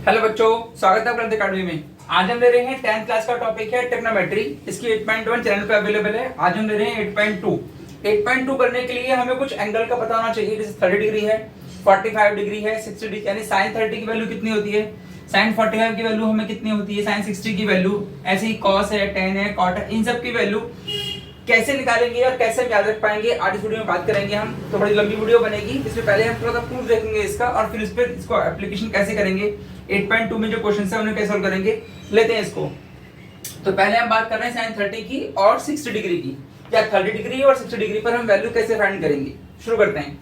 Hello बच्चों, स्वागत है आपका अकेडमी में। आज हम ले रहे हैं 10th क्लास का टॉपिक है ट्रिग्नोमेट्री। इसकी 8.1 चैनल पे अवेलेबल है। आज हम ले रहे हैं 8.2। 8.2 करने के लिए हमें कुछ एंगल का पता होना चाहिए। जैसे 30 डिग्री है, 45 डिग्री है, 60 डिग्री, यानी sin 30 की वैल्यू कितनी होती है, sin 45 की वैल्यू हमें कितनी होती है, sin 60 की वैल्यू, ऐसे ही cos है, tan है, cot है, इन सब की वैल्यू कैसे निकालेंगे और कैसे हम याद रख पाएंगे, आज इस वीडियो में बात करेंगे हम। तो बड़ी लंबी वीडियो बनेगी। इसमें पहले हम थोड़ा सा प्रूफ देखेंगे इसका और फिर इस पर इसको एप्लीकेशन कैसे करेंगे। 8.2 में जो क्वेश्चन है उन्हें कैसे सॉल्व करेंगे, लेते हैं इसको। तो पहले हम बात कर रहे हैं sin 30 की और 60 डिग्री की। या 30 डिग्री और 60 डिग्री पर हम वैल्यू कैसे फाइंड करेंगे, शुरू करते हैं।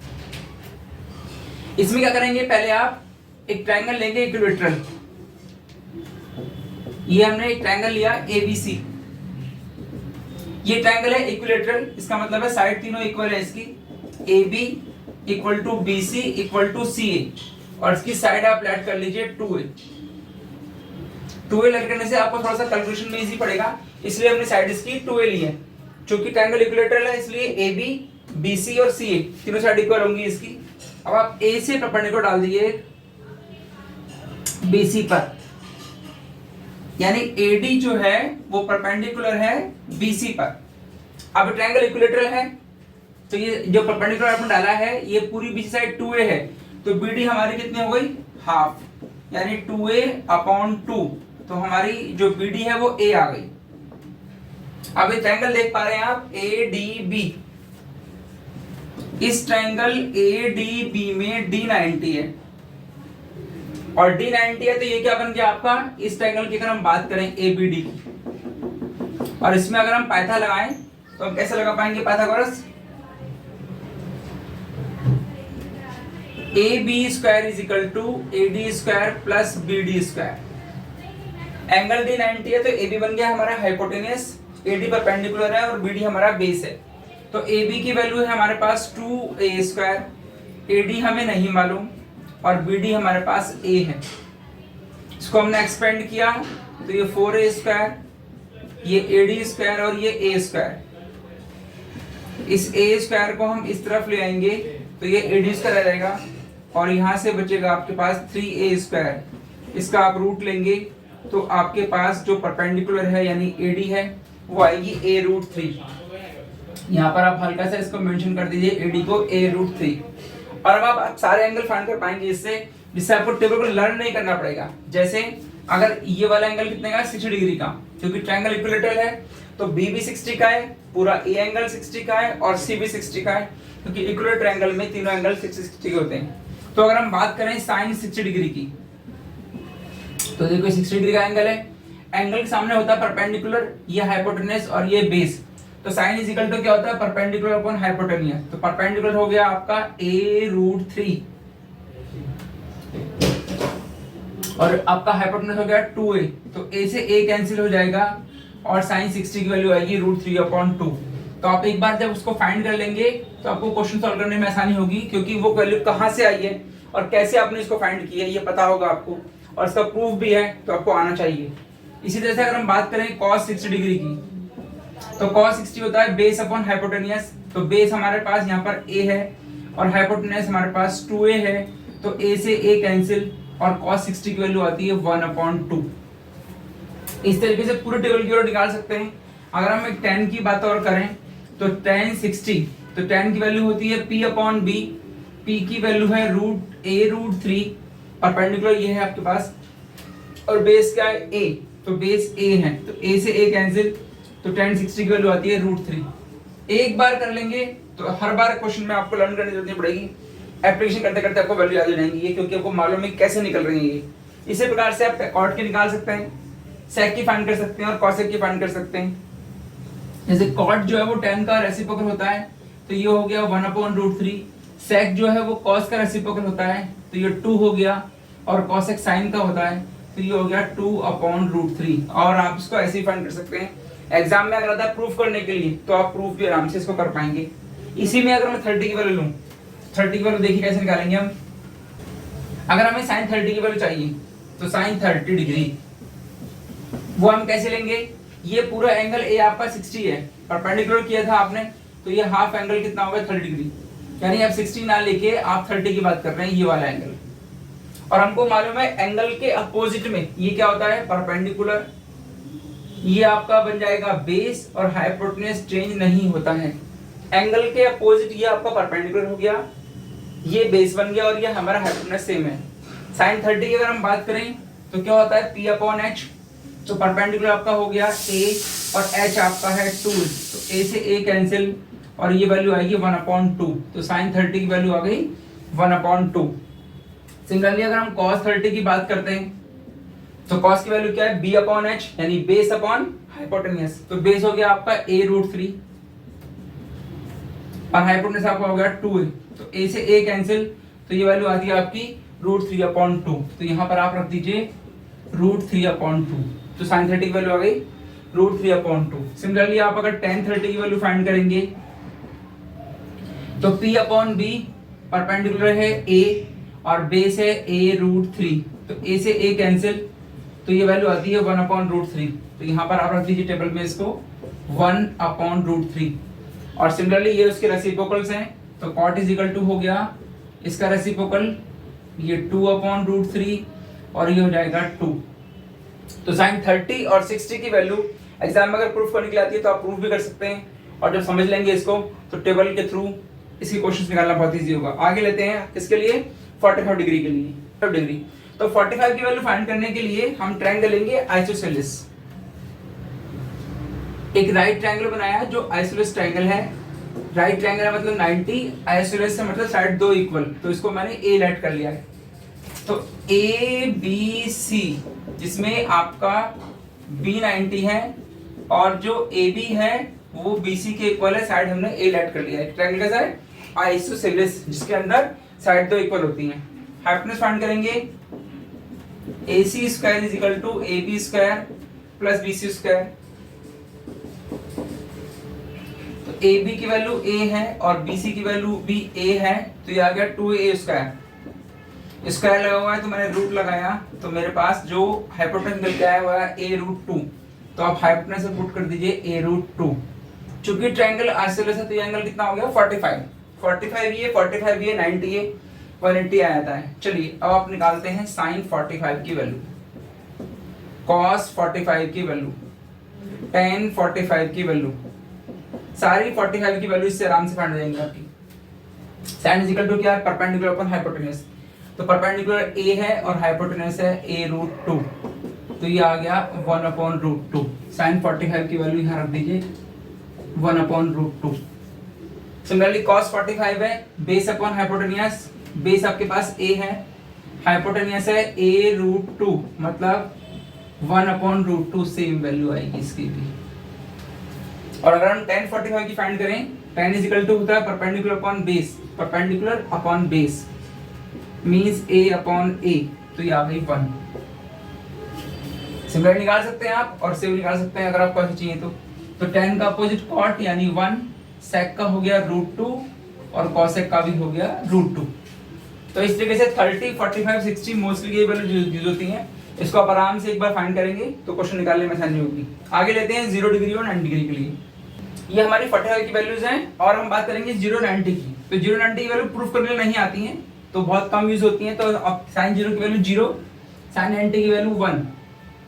इसमें क्या करेंगे, पहले आप एक ट्रायंगल लेंगे इक्विलैटरल। ये हमने एक ट्रायंगल लिया ABC। ये ट्रायंगल है इक्विलैटरल, इसका मतलब है साइड तीनों इक्वल है इसकी। AB equal to BC equal to CA और इसकी साइड आप ऐड कर लीजिए 2A। 2A लग करने से आपको थोड़ा सा कैलकुलेशन में इजी पड़ेगा, इसलिए हमने साइड इसकी 2A ली है। क्योंकि ट्रायंगल इक्विलैटरल है इसलिए AB, BC और CA तीनों साइड इक्वल होंगी इसकी। अब आप A से परपेंडिकुलर डाल दीजिए BC पर, यानी AD जो है वो परपेंडिकुलर है BC पर। अब ट्रायंगल इक्विलैटरल है तो ये जो परपेंडिकुलर आपने डाला है ये पूरी BC साइड 2A है, तो BD हमारी कितनी हो गई, हाफ, यानी 2A/2। तो हमारी जो BD है वो A आ गई। अब ये ट्रायंगल देख पा रहे हैं आप ADB। इस ट्रायंगल ADB में D 90 है और D 90 है, तो ये क्या बन गया आपका, इस ट्रायंगल की अगर हम बात करें ABD की, और इसमें अगर हम पाइथा लगाएं तो हम कैसे लगा पाएंगे Pythagoras. AB square is equal to AD square plus BD square. Angle D 90 है तो AB बन गया हमारा हाइपोटेन्यूस, AD परपेंडिकुलर है और BD हमारा बेस है। तो AB की वैल्यू है हमारे पास 2A स्क्वायर, AD हमें नहीं मालूम और BD हमारे पास A है। इसको हमने एक्सपेंड किया तो ये 4A स्क्वायर, ये AD स्क्वायर और ये A स्क्वायर। इस A स्क्वायर को हम इस तरफ ले आएंगे तो ये AD स्क्वायर आ जाएगा और यहाँ से बचेगा आपके पास 3A स्क्वायर। इसका आप रूट लेंगे तो आपके पास जो परपेंडिकुलर है यानी AD है वो आएगी A√3। यहाँ पर आप हल्का सा इसको मेंशन कर दीजिए AD को A√3। और अब आप सारे एंगल फाइंड कर पाएंगे इससे, जिससे आपको टेबल को लर्न नहीं करना पड़ेगा। जैसे अगर ये वाला एंगल कितने का, 60 डिग्री का, क्योंकि ट्रायंगल इक्विलैटरल है तो B भी 60 का है, पूरा A एंगल 60 का है और C भी 60 का है, क्योंकि इक्विलैटरल ट्रायंगल में तीनों एंगल 60 के होते हैं। तो अगर हम बात करें sin 60 डिग्री की, तो देखो 60 डिग्री का एंगल है, एंगल के सामने होता है परपेंडिकुलर, ये हाइपोटेन्यूस और ये बेस। तो sin इज इक्वल टू क्या होता है, परपेंडिकुलर अपॉन हाइपोटेन्यूस। तो परपेंडिकुलर हो गया आपका A√3 और आपका हाइपोटेन्यूस हो गया 2A। तो A से A कैंसिल हो जाएगा और sin 60 की वैल्यू आएगी √3/2। तो आप एक बार जब उसको फाइंड कर लेंगे तो आपको क्वेश्चन सॉल्व करने में आसानी होगी, क्योंकि वो वैल्यू कहाँ से आई है और कैसे आपने इसको फाइंड किया है ये पता होगा आपको, और इसका प्रूफ भी है तो आपको आना चाहिए। इसी तरह से अगर हम बात करें cos 60 डिग्री की, तो cos 60 होता है बेस अपॉन हाइपोटेन्यूस। तो बेस हमारे पास यहाँ पर A है और हाइपोटेन्यूस हमारे पास 2A है, तो A से A कैंसिल और cos 60 की वैल्यू आती है 1/2। इस तरीके से पूरे टेबल की ओर निकाल सकते हैं। अगर हम एक tan की बात और करें तो tan 60, तो tan की वैल्यू होती है P/B। P की वैल्यू है A√3, परपेंडिकुलर ये है आपके पास, और बेस क्या है A, तो बेस A है, तो A से A कैंसिल, तो tan 60 की वैल्यू आती है √3। एक बार कर लेंगे तो हर बार क्वेश्चन में आपको लर्न करने की जरूरत नहीं पड़ेगी, एप्लीकेशन करते करते आपको वैल्यू याद हो जाएंगी ये, क्योंकि आपको मालूम है कैसे निकल रही है ये। इसी प्रकार से आप कॉट की निकाल सकते हैं, सेक की फाइंड कर सकते हैं और कॉसेक की फाइंड कर सकते हैं। जैसे कॉट जो है वो tan का रेसिप्रोकल होता है, तो ये हो गया 1/√3। सेक जो है वो कॉस का रेसिप्रोकल होता है, तो ये 2 हो गया, और कॉसेक साइन का होता है तो ये हो गया 2/√3। और आप इसको ऐसे ही फाइंड कर सकते हैं। एग्जाम में अगर आता है प्रूफ करने के लिए तो आप प्रूफ भी आराम से इसको कर पाएंगे। इसी में अगर मैं 30 की वैल्यू लूं, 30 की वैल्यू देखिए कैसे निकालेंगे हम। अगर हमें sin 30 की वैल्यू चाहिए तो sin 30 डिग्री वो हम कैसे लेंगे, ये पूरा एंगल A आपका 60 है, परपेंडिकुलर किया था आपने, तो ये हाफ एंगल कितना होगा 30 डिग्री, यानी आप 60 ना लेके आप 30 की बात कर रहे हैं, ये वाला एंगल। और हमको मालूम है एंगल के अपोजिट में ये क्या होता है, परपेंडिकुलर। ये आपका बन जाएगा बेस, और हाइपोटेन्यूज चेंज नहीं होता है। एंगल के अपोजिट ये आपका परपेंडिकुलर हो गया, ये बेस बन गया, और ये हमारा हाइपोटेन्यूज सेम है। sin 30 की अगर हम बात करें तो क्या होता है, P/H। तो परपेंडिकुलर आपका हो गया a और h आपका है 2, तो a से a कैंसिल, और ये वैल्यू आएगी 1/2। तो sin 30 की वैल्यू आ गई 1/2। सिमिलरली अगर हम cos 30 की बात करते हैं तो cos की वैल्यू क्या है, B/H, यानी बेस अपॉन हाइपोटेन्यूज। तो बेस हो गया आपका a√3 और हाइपोटेन्यूज आपका हो गया 2a। तो a से a कैंसिल, तो ये वैल्यू आती है आपकी √3/2। तो यहाँ पर आप रख दीजिए √3/2। तो sin 30 की वैल्यू आ गई √3/2। सिमिलरली आप अगर tan 30 की वैल्यू फाइंड करेंगे तो P/B परपेंडिकुलर है a और बेस है a√3, तो a से a कैंसिल, तो ये वैल्यू आती है 1/√3। तो यहाँ पर आप रख दीजिए टेबल में इसको 1/√3। और सिमिलरली ये उसके रेसिप्रोकल्स हैं, तो cot = हो गया इसका रेसिप्रोकल ये 2/√3, और ये हो जाएगा 2। तो sin 30 और 60 की वैल्यू एग्जाम में अगर प्रूफ करने के लिए आती है तो आप प्रूफ भी कर सकते हैं, और जब समझ लेंगे इसको तो टेबल के थ्रू इसके क्वेश्चंस निकालना बहुत इजी होगा। आगे लेते हैं किसके लिए, 45 डिग्री के लिए, 45 डिग्री। तो 45 की वैल्यू फाइंड करने के लिए हम ट्रायंगल लेंगे आइसोसेलेस। एक राइट ट्रायंगल बनाया जो आइसोसेलेस ट्रायंगल है। राइट ट्रायंगल है मतलब 90, आइसोसेलेस से मतलब साइड दो इक्वल, तो इसको मैंने ए लेट कर लिया है। तो ए बी सी, जिसमें आपका बी 90 है और जो ए बी है वो बी सी के इक्वल है, साइड हमने ए लेट कर लिया है। ट्रायंगल का साइड आइसोसेलेस, जिसके अंदर साइड दो इक्वल होती हैं। हाइपोटेन्यूज फाइंड करेंगे, AC² = AB² + BC²। तो AB की वैल्यू A है और BC की वैल्यू भी A है, तो ये आ गया 2A²। स्क्वायर लगा हुआ है तो मैंने रूट लगाया, तो मेरे पास जो हाइपोटेन्यूज मिल गया है वो है A√2। तो आप हाइपोटेन्यूज से पुट कर दीजिए A√2। चूंकि ट्रायंगल आइसोसेलेस है तो ये एंगल कितना हो गया, 45। 45 ये 45 ये 90 ये 180 आ जाता है। चलिए अब आप निकालते हैं sin 45 की वैल्यू, cos 45 की वैल्यू, tan 45 की वैल्यू, सारी 45 की वैल्यू इससे आराम से फाइंड हो जाएंगी आपकी। sin = क्या है, परपेंडिकुलर अपॉन हाइपोटेन्यूज। तो परपेंडिकुलर a है और हाइपोटेन्यूज है A√2, तो ये आ गया 1/√2। sin 45 की वैल्यू यहाँ रख दीजिए 1/√2। सिमिलरली cos 45 है बेस अपॉन हाइपोटेन्यूज, बेस आपके पास a है, हाइपोटेन्यूज है A√2, मतलब 1/√2, सेम वैल्यू आएगी इसकी भी। और अगर हम tan 45 की फाइंड करें, tan = होता है perpendicular upon base, perpendicular upon base means A/A, तो ये आ गई 1। सिमिलर निकाल सकते हैं आप और सेव निकाल सकते हैं अगर आपको ऐसा चाहिए तो tan का अपोजिट cot यानी 1, sec का हो गया √2 और cosec का भी हो गया √2। तो इस तरीके से 30, 45, 60 मोस्टली ये वैल्यू यूज होती हैं। इसको आप आराम से एक बार फाइंड करेंगे तो क्वेश्चन निकालने में आसानी होगी। आगे लेते हैं 0 डिग्री और 90 डिग्री के लिए। ये हमारी 45 की वैल्यूज हैं और हम बात करेंगे 0, 90 की। तो 0, 90 की वैल्यू प्रूफ करने नहीं आती हैं, तो बहुत कम यूज होती हैं। तो अब sin 0 की वैल्यू 0, sin 90 की वैल्यू 1।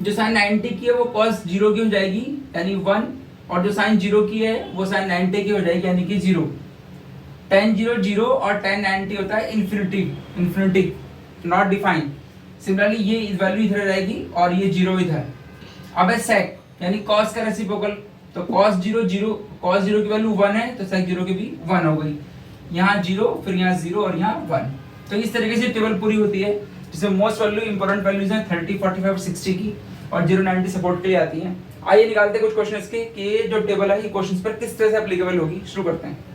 जो sin 90 की है वो cos 0 की हो जाएगी यानी 1, और जो sin 0 की है वो sin 90 की हो जाएगी यानी कि 0। tan 0 0 और tan 90 होता है इन्फिनिटी, नॉट डिफाइन। सिमिलरली ये वैल्यू इधर रहेगी और ये 0 इधर। अब है sec यानी cos का रेसिप्रोकल, तो cos 0 0, cos 0 की वैल्यू 1 है तो sec 0 की भी 1 हो गई। यहाँ 0, फिर यहाँ 0 और यहाँ 1। तो इस तरीके से टेबल पूरी होती है, जिसमें मोस्ट वैल्यू इंपॉर्टेंट वैल्यूज हैं 30, 45, 60 की, और 0, 90 सपोर्ट के लिए आती हैं। आइए निकालते हैं कुछ क्वेश्चन इसके कि ये जो टेबल है ये क्वेश्चंस पर किस तरह से एप्लीकेबल होगी। शुरू करते हैं।